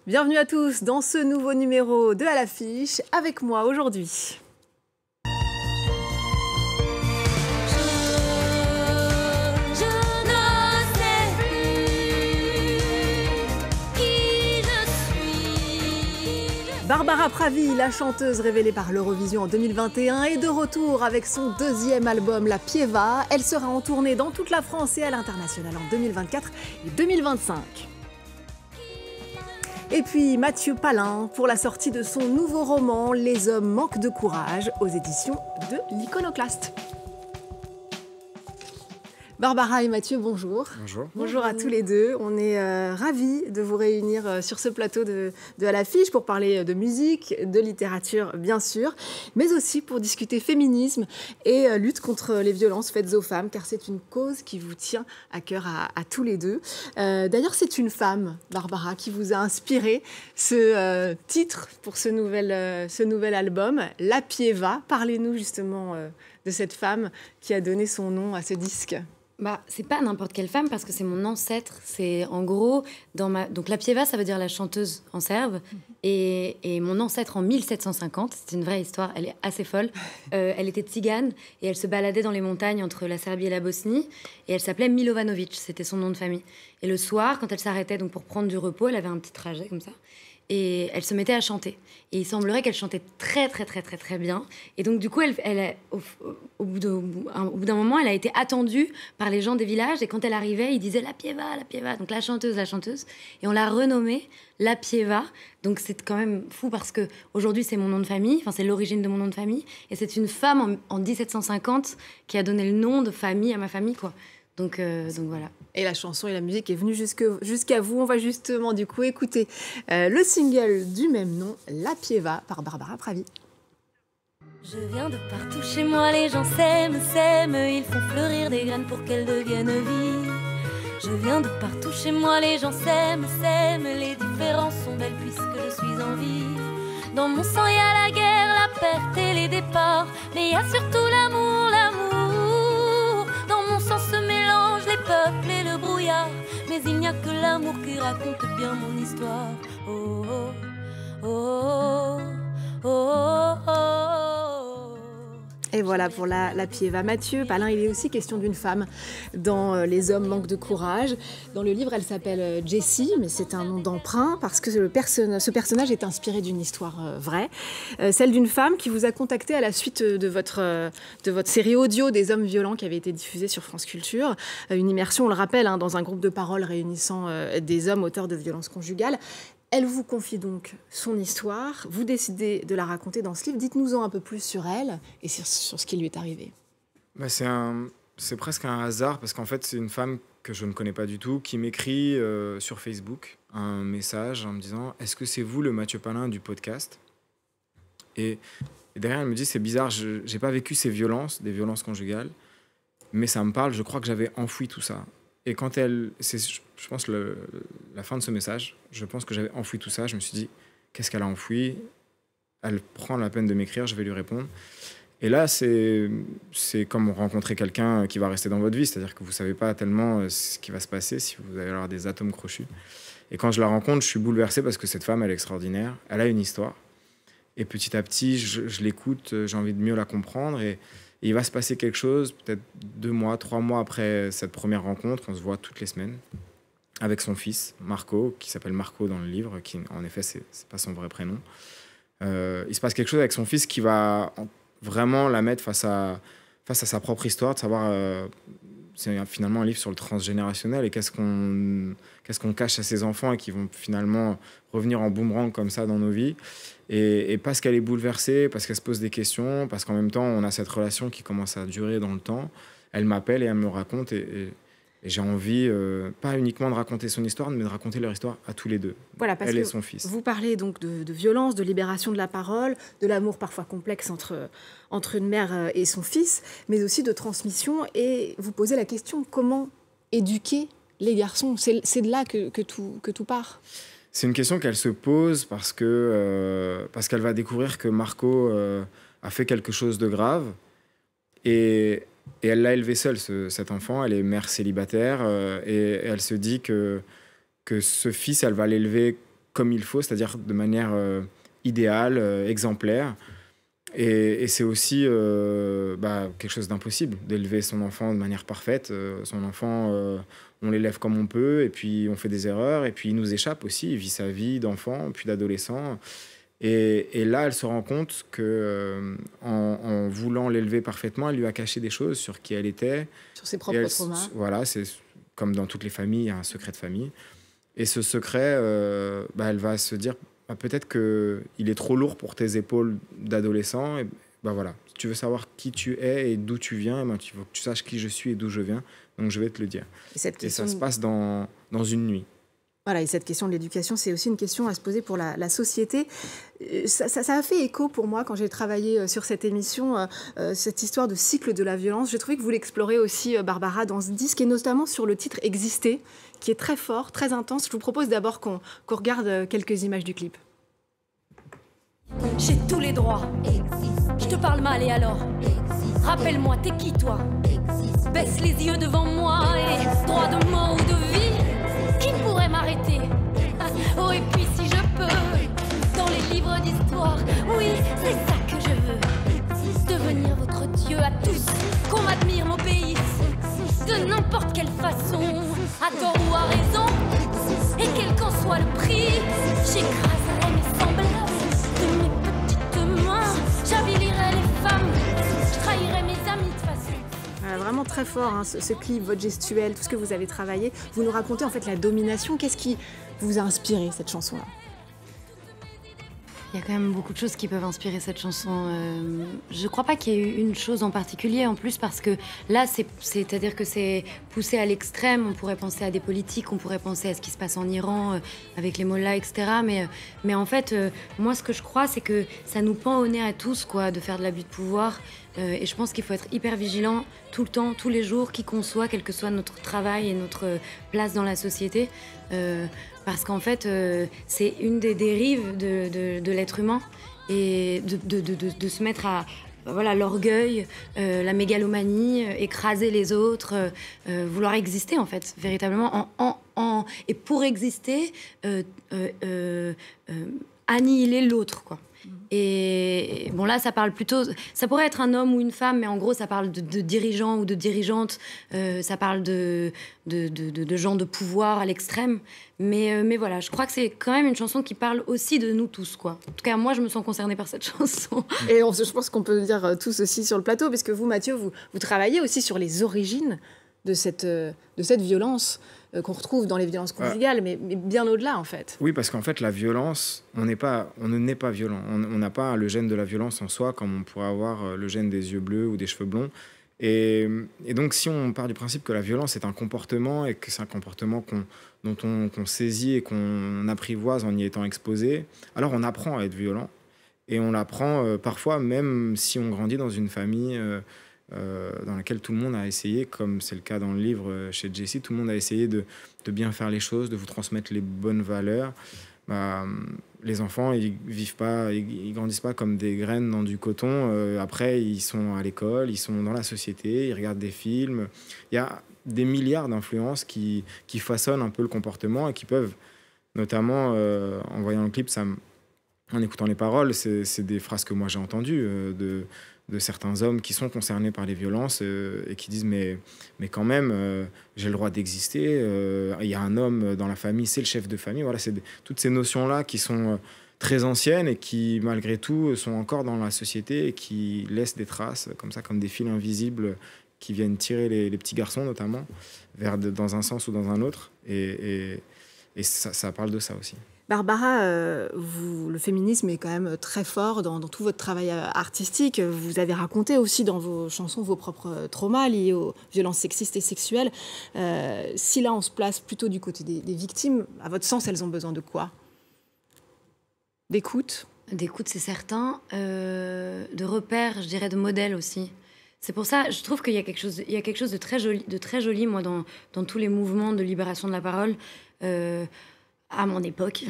Bienvenue à tous dans ce nouveau numéro de À l'affiche, avec moi aujourd'hui. Barbara Pravi, la chanteuse révélée par l'Eurovision en 2021, est de retour avec son deuxième album La Pieva. Elle sera en tournée dans toute la France et à l'international en 2024 et 2025. Et puis Mathieu Palin pour la sortie de son nouveau roman Les hommes manquent de courage aux éditions de l'Iconoclaste. Barbara et Mathieu, bonjour. Bonjour. Bonjour à tous les deux. On est ravis de vous réunir sur ce plateau de À l'affiche pour parler de musique, de littérature bien sûr, mais aussi pour discuter féminisme et lutte contre les violences faites aux femmes, car c'est une cause qui vous tient à cœur à tous les deux. D'ailleurs, c'est une femme, Barbara, qui vous a inspiré ce titre pour ce nouvel album, La Pieva. Parlez-nous justement de cette femme qui a donné son nom à ce disque. C'est pas n'importe quelle femme parce que c'est mon ancêtre. C'est en gros, donc la Pieva, ça veut dire la chanteuse en serbe. Et mon ancêtre en 1750, c'est une vraie histoire, elle est assez folle. Elle était tzigane et elle se baladait dans les montagnes entre la Serbie et la Bosnie. Et elle s'appelait Milovanovic, c'était son nom de famille. Et le soir, quand elle s'arrêtait donc pour prendre du repos, elle avait un petit trajet comme ça. Et elle se mettait à chanter. Et il semblerait qu'elle chantait très, très, très, très, très bien. Et donc, du coup, au bout d'un moment, elle a été attendue par les gens des villages. Et quand elle arrivait, ils disaient « La Pieva, la Pieva ». Donc, la chanteuse, la chanteuse. Et on l'a renommée La Pieva. Donc, c'est quand même fou parce qu'aujourd'hui, c'est mon nom de famille. Enfin, c'est l'origine de mon nom de famille. Et c'est une femme en 1750 qui a donné le nom de famille à ma famille, quoi. Donc voilà. Et la chanson et la musique est venue jusqu'à vous. On va justement du coup écouter le single du même nom, La Pieva, par Barbara Pravi. Je viens de partout chez moi, les gens s'aiment, ils font fleurir des graines pour qu'elles deviennent vie. Je viens de partout chez moi, les gens s'aiment, les différences sont belles puisque je suis en vie. Dans mon sang il y a la guerre, la perte et les départs, mais il y a surtout l'amour, l'amour. Dans mon sang se mélangent les peuples et le brouillard, mais il n'y a que l'amour qui raconte bien mon histoire. Oh, oh, oh, oh, oh, oh, oh. Et voilà pour la Pieva. Mathieu Palin, il est aussi question d'une femme dans Les hommes manquent de courage. Dans le livre, elle s'appelle Jessie, mais c'est un nom d'emprunt parce que ce personnage est inspiré d'une histoire vraie. Celle d'une femme qui vous a contacté à la suite de votre série audio des hommes violents qui avait été diffusée sur France Culture. Une immersion, on le rappelle, dans un groupe de parole réunissant des hommes auteurs de violences conjugales. Elle vous confie donc son histoire, vous décidez de la raconter dans ce livre. Dites-nous-en un peu plus sur elle et sur ce qui lui est arrivé. C'est presque un hasard parce qu'en fait, c'est une femme que je ne connais pas du tout qui m'écrit sur Facebook un message en me disant « Est-ce que c'est vous le Mathieu Palin du podcast ?» Et derrière, elle me dit « C'est bizarre, je n'ai pas vécu ces violences, des violences conjugales, mais ça me parle, je crois que j'avais enfoui tout ça. » Et quand c'est, je pense, la fin de ce message, je pense que j'avais enfoui tout ça. Je me suis dit, qu'est-ce qu'elle a enfoui ? Elle prend la peine de m'écrire, je vais lui répondre. Et là, c'est comme rencontrer quelqu'un qui va rester dans votre vie. C'est-à-dire que vous ne savez pas tellement ce qui va se passer, si vous allez avoir des atomes crochus. Et quand je la rencontre, je suis bouleversé parce que cette femme, elle est extraordinaire. Elle a une histoire. Et petit à petit, je l'écoute, j'ai envie de mieux la comprendre. Et il va se passer quelque chose, peut-être 2 mois, 3 mois après cette première rencontre. On se voit toutes les semaines avec son fils, Marco, qui s'appelle Marco dans le livre, qui, en effet, c'est pas son vrai prénom. Il se passe quelque chose avec son fils qui va vraiment la mettre face à sa propre histoire, de savoir... c'est finalement un livre sur le transgénérationnel et qu'est-ce qu'on cache à ses enfants et qui vont finalement revenir en boomerang comme ça dans nos vies. Et parce qu'elle est bouleversée, parce qu'elle se pose des questions, parce qu'en même temps, on a cette relation qui commence à durer dans le temps. Elle m'appelle et elle me raconte et j'ai envie, pas uniquement de raconter son histoire, mais de raconter leur histoire à tous les deux. Voilà, parce elle que et son fils. Vous parlez donc de violence, de libération de la parole, de l'amour parfois complexe entre une mère et son fils, mais aussi de transmission. Et vous posez la question, comment éduquer les garçons ? C'est de là que tout part. C'est une question qu'elle se pose parce qu'elle va découvrir que Marco a fait quelque chose de grave. Et elle l'a élevé seule, cet enfant. Elle est mère célibataire et elle se dit que ce fils, elle va l'élever comme il faut, c'est-à-dire de manière idéale, exemplaire. Et c'est aussi quelque chose d'impossible, d'élever son enfant de manière parfaite. Son enfant, on l'élève comme on peut, et puis on fait des erreurs, et puis il nous échappe aussi. Il vit sa vie d'enfant, puis d'adolescent. Et là, elle se rend compte en voulant l'élever parfaitement, elle lui a caché des choses sur qui elle était. Sur ses propres traumas. Voilà, c'est comme dans toutes les familles, il y a un secret de famille. Et ce secret, elle va se dire, peut-être qu'il est trop lourd pour tes épaules d'adolescent. Et voilà, si tu veux savoir qui tu es et d'où tu viens, il faut que tu saches qui je suis et d'où je viens. Donc je vais te le dire. Et ça se passe dans une nuit. Voilà, et cette question de l'éducation, c'est aussi une question à se poser pour la société. Ça a fait écho pour moi quand j'ai travaillé sur cette émission, cette histoire de cycle de la violence. J'ai trouvé que vous l'explorez aussi, Barbara, dans ce disque, et notamment sur le titre « Exister », qui est très fort, très intense. Je vous propose d'abord qu'on regarde quelques images du clip. J'ai tous les droits. Je te parle mal et alors rappelle-moi, t'es qui toi? Baisse les yeux devant moi et droit de mort ou de vie. Qui pourrait m'arrêter? Oh, et puis si je peux, dans les livres d'histoire, oui, c'est ça que je veux. Devenir votre Dieu à tous, qu'on m'admire, m'obéisse, de n'importe quelle façon, à tort ou à raison, et quel qu'en soit le prix, j'écraserai mes semblables de mes petites mains, j'avilirai les femmes, je trahirai mes amis de façon. Vraiment très fort, hein, ce clip, votre gestuelle, tout ce que vous avez travaillé. Vous nous racontez en fait la domination. Qu'est-ce qui vous a inspiré cette chanson-là? Il y a quand même beaucoup de choses qui peuvent inspirer cette chanson. Je crois pas qu'il y ait eu une chose en particulier, en plus, parce que là, c'est-à-dire que c'est poussé à l'extrême. On pourrait penser à des politiques, on pourrait penser à ce qui se passe en Iran, avec les mollahs, etc. Mais en fait, moi, ce que je crois, c'est que ça nous pend au nez à tous, quoi, de faire de l'abus de pouvoir. Et je pense qu'il faut être hyper vigilant tout le temps, tous les jours, qui qu'on soit, quel que soit notre travail et notre place dans la société. Parce qu'en fait, c'est une des dérives de l'être humain, et de se mettre à l'orgueil, la mégalomanie, écraser les autres, vouloir exister en fait, véritablement, et pour exister, annihiler l'autre, quoi. Et bon, là, ça parle plutôt... Ça pourrait être un homme ou une femme, mais en gros, ça parle de dirigeants ou de dirigeantes. Ça parle de gens de pouvoir à l'extrême. Mais voilà, je crois que c'est quand même une chanson qui parle aussi de nous tous, quoi. En tout cas, moi, je me sens concernée par cette chanson. Et je pense qu'on peut le dire tous aussi sur le plateau, parce que vous, Mathieu, vous travaillez aussi sur les origines de cette violence qu'on retrouve dans les violences conjugales, mais bien au-delà, en fait. Oui, parce qu'en fait, la violence, on ne naît pas violent. On n'a pas le gène de la violence en soi, comme on pourrait avoir le gène des yeux bleus ou des cheveux blonds. Et donc, si on part du principe que la violence est un comportement, et que c'est un comportement qu'on saisit et qu'on apprivoise en y étant exposé, alors on apprend à être violent. Et on l'apprend parfois, même si on grandit dans une famille... dans laquelle tout le monde a essayé, comme c'est le cas dans le livre chez Jessie, tout le monde a essayé de bien faire les choses, de vous transmettre les bonnes valeurs. Les enfants, ils grandissent pas comme des graines dans du coton. Après, ils sont à l'école, ils sont dans la société, ils regardent des films. Il y a des milliards d'influences qui façonnent un peu le comportement et qui peuvent, notamment en voyant le clip, en écoutant les paroles, c'est des phrases que moi j'ai entendues de certains hommes qui sont concernés par les violences et qui disent mais quand même j'ai le droit d'exister, il y a un homme dans la famille, c'est le chef de famille. Voilà, c'est toutes ces notions-là qui sont très anciennes et qui malgré tout sont encore dans la société et qui laissent des traces comme ça, comme des fils invisibles qui viennent tirer les petits garçons notamment dans un sens ou dans un autre, et ça parle de ça aussi. Barbara, le féminisme est quand même très fort dans tout votre travail artistique. Vous avez raconté aussi dans vos chansons vos propres traumas liés aux violences sexistes et sexuelles. Si là, on se place plutôt du côté des victimes, à votre sens, elles ont besoin de quoi? D'écoute? D'écoute, c'est certain. De repères, je dirais, de modèles aussi. C'est pour ça, je trouve qu'il y a quelque chose de très joli, moi, dans tous les mouvements de libération de la parole. À mon époque,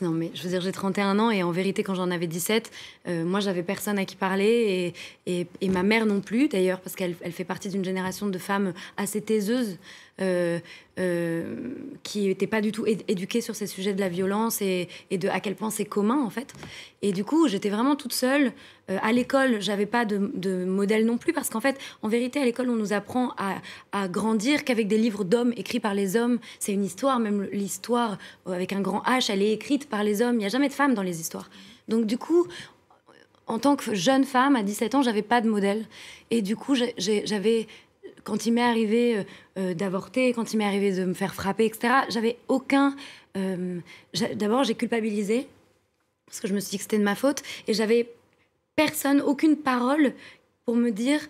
non mais je veux dire, j'ai 31 ans et en vérité, quand j'en avais 17, moi, j'avais personne à qui parler et ma mère non plus, d'ailleurs, parce qu'elle fait partie d'une génération de femmes assez taiseuses qui n'étaient pas du tout éduquées sur ces sujets de la violence et de à quel point c'est commun, en fait. Et du coup, j'étais vraiment toute seule. À l'école, j'avais pas de modèle non plus, parce qu'en fait, en vérité, à l'école, on nous apprend à grandir qu'avec des livres d'hommes écrits par les hommes. C'est une histoire, même l'histoire avec un grand H, elle est écrite par les hommes. Il n'y a jamais de femmes dans les histoires. Donc du coup, en tant que jeune femme, à 17 ans, j'avais pas de modèle. Et du coup, j'avais... Quand il m'est arrivé d'avorter, quand il m'est arrivé de me faire frapper, etc., j'avais aucun... D'abord, j'ai culpabilisé, parce que je me suis dit que c'était de ma faute, et j'avais personne, aucune parole pour me dire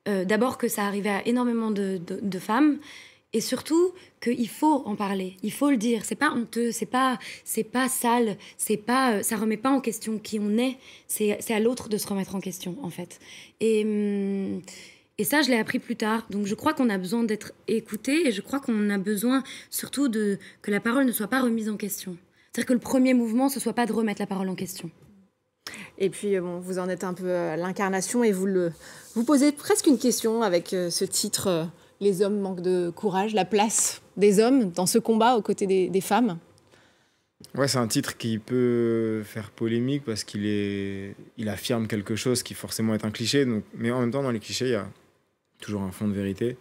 d'abord que ça arrivait à énormément de femmes, et surtout qu'il faut en parler, il faut le dire. C'est pas honteux, c'est pas sale, ça remet pas en question qui on est. C'est à l'autre de se remettre en question, en fait. Et ça, je l'ai appris plus tard. Donc, je crois qu'on a besoin d'être écouté, et je crois qu'on a besoin surtout que la parole ne soit pas remise en question. C'est-à-dire que le premier mouvement, ce soit pas de remettre la parole en question. Et puis, bon, vous en êtes un peu l'incarnation, et vous posez presque une question avec ce titre les hommes manquent de courage, la place des hommes dans ce combat aux côtés des femmes. Ouais, c'est un titre qui peut faire polémique parce qu'il affirme quelque chose qui forcément est un cliché. Donc, mais en même temps, dans les clichés, il y a toujours un fond de vérité.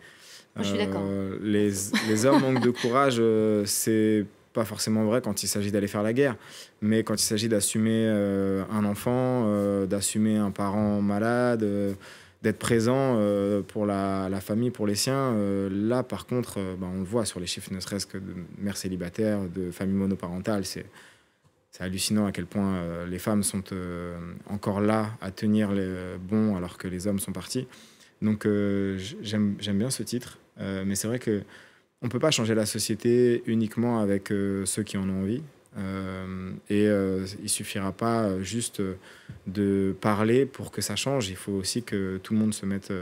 Moi, je suis d'accord. Les hommes manquent de courage, c'est pas forcément vrai quand il s'agit d'aller faire la guerre. Mais quand il s'agit d'assumer un enfant, d'assumer un parent malade, d'être présent pour la famille, pour les siens. Là, par contre, on le voit sur les chiffres, ne serait-ce que de mères célibataires, de familles monoparentales. C'est hallucinant à quel point les femmes sont encore là à tenir les bons alors que les hommes sont partis. Donc, j'aime bien ce titre. Mais c'est vrai qu'on ne peut pas changer la société uniquement avec ceux qui en ont envie. Il ne suffira pas juste de parler pour que ça change. Il faut aussi que tout le monde se mette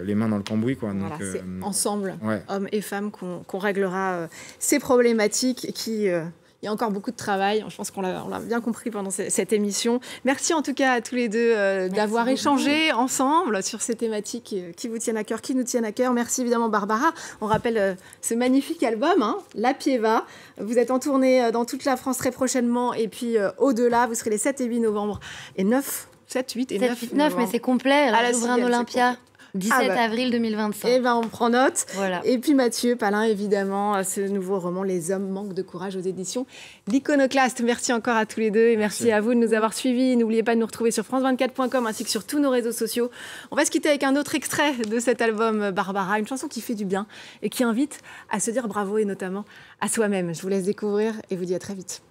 les mains dans le cambouis, quoi. Voilà, donc, c'est ensemble, ouais. Hommes et femmes, qu'on réglera ces problématiques qui... il y a encore beaucoup de travail. Je pense qu'on l'a bien compris pendant cette émission. Merci en tout cas à tous les deux d'avoir échangé ensemble sur ces thématiques qui vous tiennent à cœur, qui nous tiennent à cœur. Merci évidemment Barbara. On rappelle ce magnifique album, La Pieva. Vous êtes en tournée dans toute la France très prochainement. Et puis au-delà, vous serez les 7 et 8 novembre et 9, 7, 8 et 9 novembre. Mais c'est complet. À la Souverain Olympia. 17 avril 2025. Eh ben, on prend note. Voilà. Et puis Mathieu Palin, évidemment, ce nouveau roman, Les hommes manquent de courage, aux éditions L'Iconoclaste. Merci encore à tous les deux et merci à vous de nous avoir suivis. N'oubliez pas de nous retrouver sur france24.com ainsi que sur tous nos réseaux sociaux. On va se quitter avec un autre extrait de cet album Barbara, une chanson qui fait du bien et qui invite à se dire bravo et notamment à soi-même. Je vous laisse découvrir et vous dis à très vite.